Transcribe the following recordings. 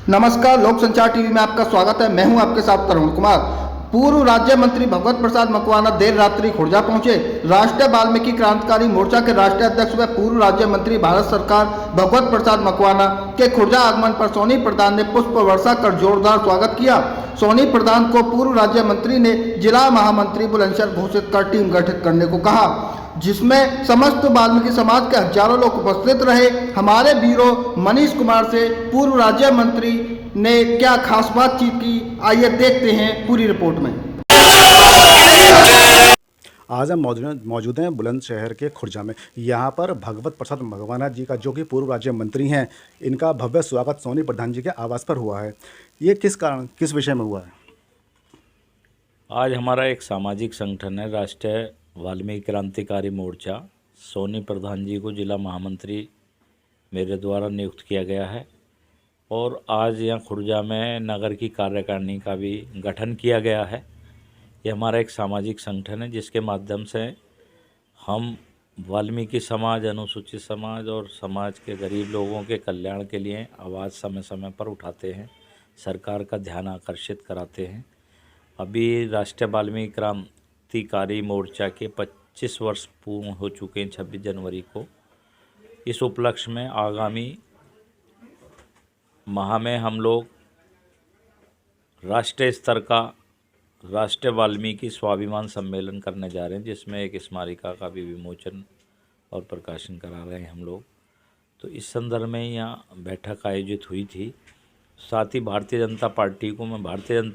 नमस्कार, लोक संचार टीवी में आपका स्वागत है। मैं हूं आपके साथ तरुण कुमार। पूर्व राज्य मंत्री भगवत प्रसाद मकवाना देर रात्रि खुर्जा पहुंचे। राष्ट्रीय वाल्मीकि क्रांतिकारी मोर्चा के राष्ट्रीय अध्यक्ष व पूर्व राज्य मंत्री भारत सरकार भगवत प्रसाद मकवाना के खुर्जा आगमन पर सोनी प्रधान ने पुष्प वर्षा कर जोरदार स्वागत किया। सोनी प्रधान को पूर्व राज्य मंत्री ने जिला महामंत्री बुलंदशहर घोषित कर टीम गठित करने को कहा, जिसमें समस्त वाल्मीकि समाज के हजारों लोग उपस्थित रहे। हमारे ब्यूरो मनीष कुमार से पूर्व राज्य मंत्री ने क्या खास बातचीत की, आइए देखते हैं पूरी रिपोर्ट में। आज हम मौजूद हैं बुलंदशहर के खुर्जा में। यहाँ पर भगवत प्रसाद मकवाना जी का, जो कि पूर्व राज्य मंत्री हैं, इनका भव्य स्वागत सोनी प्रधान जी के आवास पर हुआ है। ये किस विषय में हुआ है? आज हमारा एक सामाजिक संगठन है, राष्ट्रीय वाल्मीकि क्रांतिकारी मोर्चा। सोनी प्रधान जी को जिला महामंत्री मेरे द्वारा नियुक्त किया गया है और आज यहाँ खुर्जा में नगर की कार्यकारिणी का भी गठन किया गया है। ये हमारा एक सामाजिक संगठन है जिसके माध्यम से हम वाल्मीकि समाज, अनुसूचित समाज और समाज के गरीब लोगों के कल्याण के लिए आवाज़ समय समय पर उठाते हैं, सरकार का ध्यान आकर्षित कराते हैं। अभी राष्ट्रीय वाल्मीकि क्रांतिकारी मोर्चा के 25 वर्ष पूर्ण हो चुके हैं 26 जनवरी को। इस उपलक्ष्य में आगामी माह में हम लोग राष्ट्रीय स्तर का राष्ट्रीय वाल्मीकि स्वाभिमान सम्मेलन करने जा रहे हैं, जिसमें एक स्मारिका का भी विमोचन और प्रकाशन करा रहे हैं हम लोग। तो इस संदर्भ में यहाँ बैठक आयोजित हुई थी। साथ ही भारतीय जनता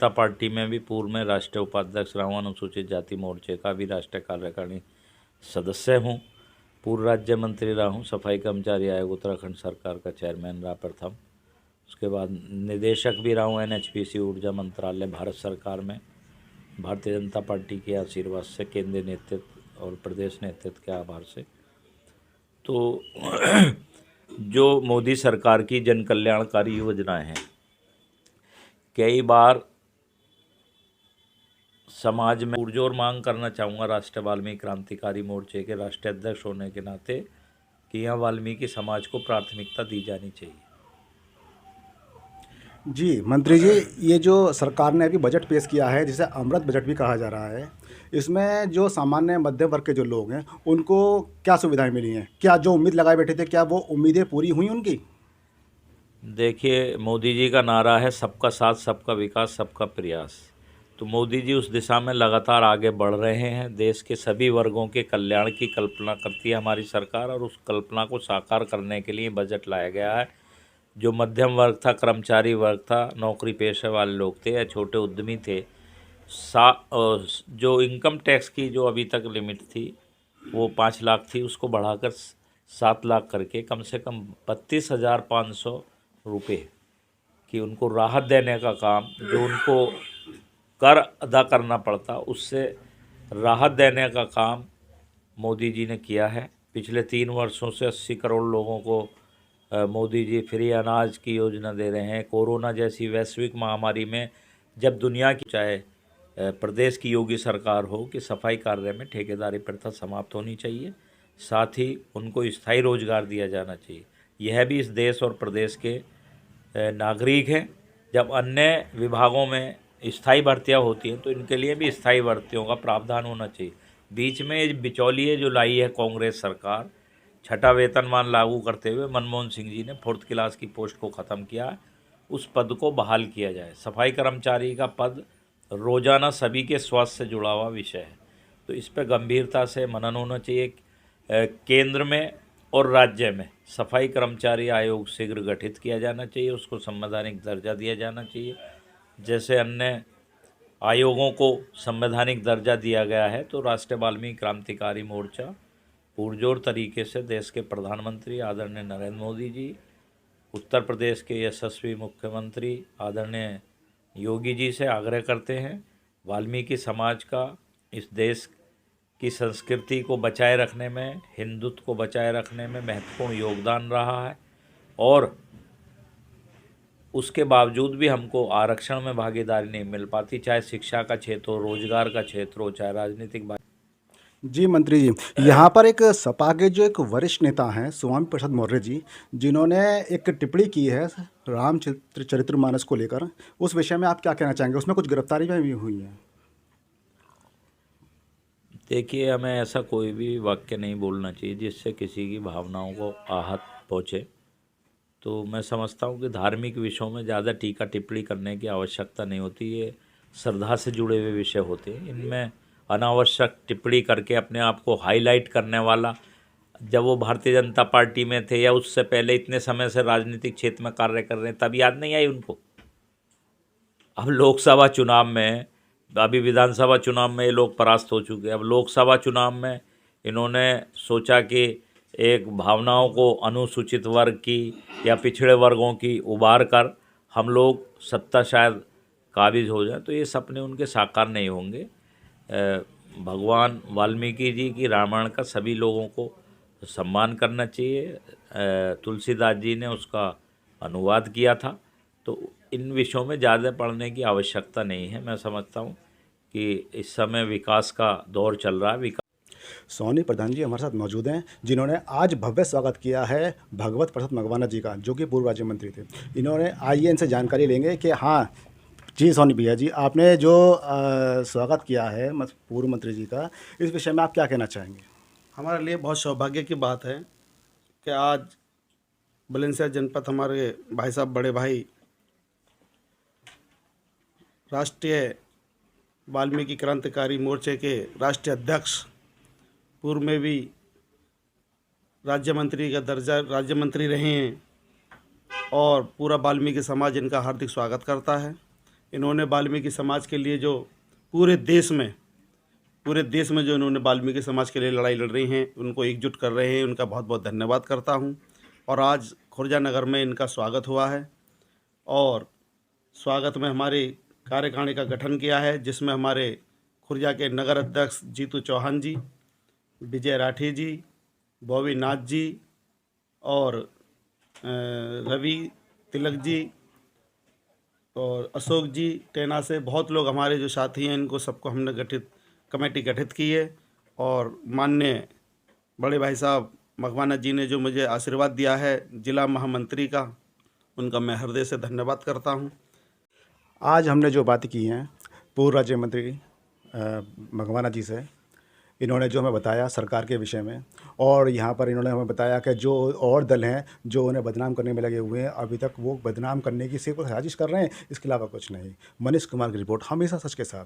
पार्टी में भी पूर्व में राष्ट्रीय उपाध्यक्ष रहा हूँ, अनुसूचित जाति मोर्चे का भी राष्ट्रीय कार्यकारिणी सदस्य हूँ, पूर्व राज्य मंत्री रहा हूँ, सफाई कर्मचारी आयोग उत्तराखंड सरकार का चेयरमैन रहा प्रथम। उसके बाद निदेशक भी रहा हूँ NHPC ऊर्जा मंत्रालय भारत सरकार में। भारतीय जनता पार्टी के आशीर्वाद से, केंद्रीय नेतृत्व और प्रदेश नेतृत्व के आभार से, तो जो मोदी सरकार की जन कल्याणकारी योजनाएं हैं, कई बार समाज में पुरजोर मांग करना चाहूँगा राष्ट्रीय वाल्मीकि क्रांतिकारी मोर्चे के राष्ट्रीय अध्यक्ष होने के नाते कि यहाँ वाल्मीकि समाज को प्राथमिकता दी जानी चाहिए। जी मंत्री जी, ये जो सरकार ने अभी बजट पेश किया है, जिसे अमृत बजट भी कहा जा रहा है, इसमें जो सामान्य मध्यम वर्ग के जो लोग हैं उनको क्या सुविधाएं मिली हैं? क्या जो उम्मीद लगाए बैठे थे, क्या वो उम्मीदें पूरी हुई उनकी? देखिए, मोदी जी का नारा है सबका साथ, सबका विकास, सबका प्रयास। तो मोदी जी उस दिशा में लगातार आगे बढ़ रहे हैं। देश के सभी वर्गों के कल्याण की कल्पना करती है हमारी सरकार, और उस कल्पना को साकार करने के लिए बजट लाया गया है। जो मध्यम वर्ग था, कर्मचारी वर्ग था, नौकरी पेशे वाले लोग थे या छोटे उद्यमी थे, जो इनकम टैक्स की जो अभी तक लिमिट थी वो 5 लाख थी, उसको बढ़ाकर 7 लाख करके कम से कम 32,500 रुपये की उनको राहत देने का काम, जो उनको कर अदा करना पड़ता उससे राहत देने का काम मोदी जी ने किया है। पिछले 3 वर्षों से 80 करोड़ लोगों को मोदी जी फ्री अनाज की योजना दे रहे हैं। कोरोना जैसी वैश्विक महामारी में जब दुनिया की, चाहे प्रदेश की योगी सरकार हो, कि सफाई कार्य में ठेकेदारी प्रथा समाप्त होनी चाहिए, साथ ही उनको स्थायी रोजगार दिया जाना चाहिए। यह भी इस देश और प्रदेश के नागरिक हैं। जब अन्य विभागों में स्थायी भर्तियां होती हैं तो इनके लिए भी स्थायी भर्तियों का प्रावधान होना चाहिए। बीच में बिचौलिए जो लाई है कांग्रेस सरकार, 6ठा वेतनमान लागू करते हुए मनमोहन सिंह जी ने 4th क्लास की पोस्ट को ख़त्म किया, उस पद को बहाल किया जाए। सफाई कर्मचारी का पद रोज़ाना सभी के स्वास्थ्य से जुड़ा हुआ विषय है, तो इस पर गंभीरता से मनन होना चाहिए। केंद्र में और राज्य में सफाई कर्मचारी आयोग शीघ्र गठित किया जाना चाहिए, उसको संवैधानिक दर्जा दिया जाना चाहिए। जैसे अन्य आयोगों को संवैधानिक दर्जा दिया गया है, तो राष्ट्रीय वाल्मीकि क्रांतिकारी मोर्चा पुरजोर तरीके से देश के प्रधानमंत्री आदरणीय नरेंद्र मोदी जी, उत्तर प्रदेश के यशस्वी मुख्यमंत्री आदरणीय योगी जी से आग्रह करते हैं, वाल्मीकि समाज का इस देश की संस्कृति को बचाए रखने में, हिंदुत्व को बचाए रखने में महत्वपूर्ण योगदान रहा है, और उसके बावजूद भी हमको आरक्षण में भागीदारी नहीं मिल पाती, चाहे शिक्षा का क्षेत्र हो, रोजगार का क्षेत्र हो, चाहे राजनीतिक जी मंत्री जी, यहाँ पर एक सपा के जो एक वरिष्ठ नेता हैं स्वामी प्रसाद मौर्य जी, जिन्होंने एक टिप्पणी की है रामचरितमानस को लेकर, उस विषय में आप क्या कहना चाहेंगे? उसमें कुछ गिरफ्तारियां भी हुई हैं। देखिए, हमें ऐसा कोई भी वाक्य नहीं बोलना चाहिए जिससे किसी की भावनाओं को आहत पहुँचे। तो मैं समझता हूँ कि धार्मिक विषयों में ज़्यादा टीका टिप्पणी करने की आवश्यकता नहीं होती। ये श्रद्धा से जुड़े हुए विषय होते हैं, इनमें अनावश्यक टिप्पणी करके अपने आप को हाईलाइट करने वाला, जब वो भारतीय जनता पार्टी में थे या उससे पहले इतने समय से राजनीतिक क्षेत्र में कार्य कर रहे हैं, तब याद नहीं आई उनको? अब लोकसभा चुनाव में, अभी विधानसभा चुनाव में ये लोग परास्त हो चुके हैं। अब लोकसभा चुनाव में इन्होंने सोचा कि एक भावनाओं को अनुसूचित वर्ग की या पिछड़े वर्गों की उबार कर हम लोग सत्ता शायद काबिज हो जाए, तो ये सपने उनके साकार नहीं होंगे। भगवान वाल्मीकि जी की रामायण का सभी लोगों को सम्मान करना चाहिए। तुलसीदास जी ने उसका अनुवाद किया था, तो इन विषयों में ज़्यादा पढ़ने की आवश्यकता नहीं है। मैं समझता हूँ कि इस समय विकास का दौर चल रहा है। सोनी प्रधान जी हमारे साथ मौजूद हैं, जिन्होंने आज भव्य स्वागत किया है भगवत प्रसाद मकवाना जी का, जो कि पूर्व राज्य मंत्री थे। इन्होंने आइए इनसे जानकारी लेंगे कि हाँ जी सोनी भैया जी, आपने जो स्वागत किया है पूर्व मंत्री जी का, इस विषय में आप क्या कहना चाहेंगे? हमारे लिए बहुत सौभाग्य की बात है कि आज बुलंदशहर जनपद हमारे भाई साहब, बड़े भाई, राष्ट्रीय वाल्मीकि क्रांतिकारी मोर्चे के राष्ट्रीय अध्यक्ष, पूर्व में भी राज्य मंत्री का दर्जा राज्य मंत्री रहे हैं, और पूरा वाल्मीकि समाज इनका हार्दिक स्वागत करता है। इन्होंने वाल्मीकि समाज के लिए जो पूरे देश में जो इन्होंने वाल्मीकि समाज के लिए लड़ाई लड़ रही हैं, उनको एकजुट कर रहे हैं, उनका बहुत बहुत धन्यवाद करता हूं। और आज खुर्जा नगर में इनका स्वागत हुआ है, और स्वागत में हमारी कार्यकारिणी का गठन किया है, जिसमें हमारे खुर्जा के नगर अध्यक्ष जीतू चौहान जी, विजय राठी जी, बॉबी नाथ जी और रवि तिलक जी और अशोक जी टेना से बहुत लोग हमारे जो साथी हैं, इनको सबको हमने कमेटी गठित की है। और माननीय बड़े भाई साहब मकवाना जी ने जो मुझे आशीर्वाद दिया है जिला महामंत्री का, उनका मैं हृदय से धन्यवाद करता हूं। आज हमने जो बातें की हैं पूर्व राज्य मंत्री मकवाना जी से, इन्होंने जो हमें बताया सरकार के विषय में, और यहाँ पर इन्होंने हमें बताया कि जो और दल हैं जो उन्हें बदनाम करने में लगे हुए हैं, अभी तक वो बदनाम करने की सिर्फ साजिश कर रहे हैं, इसके अलावा कुछ नहीं। मनीष कुमार की रिपोर्ट, हमेशा सच के साथ।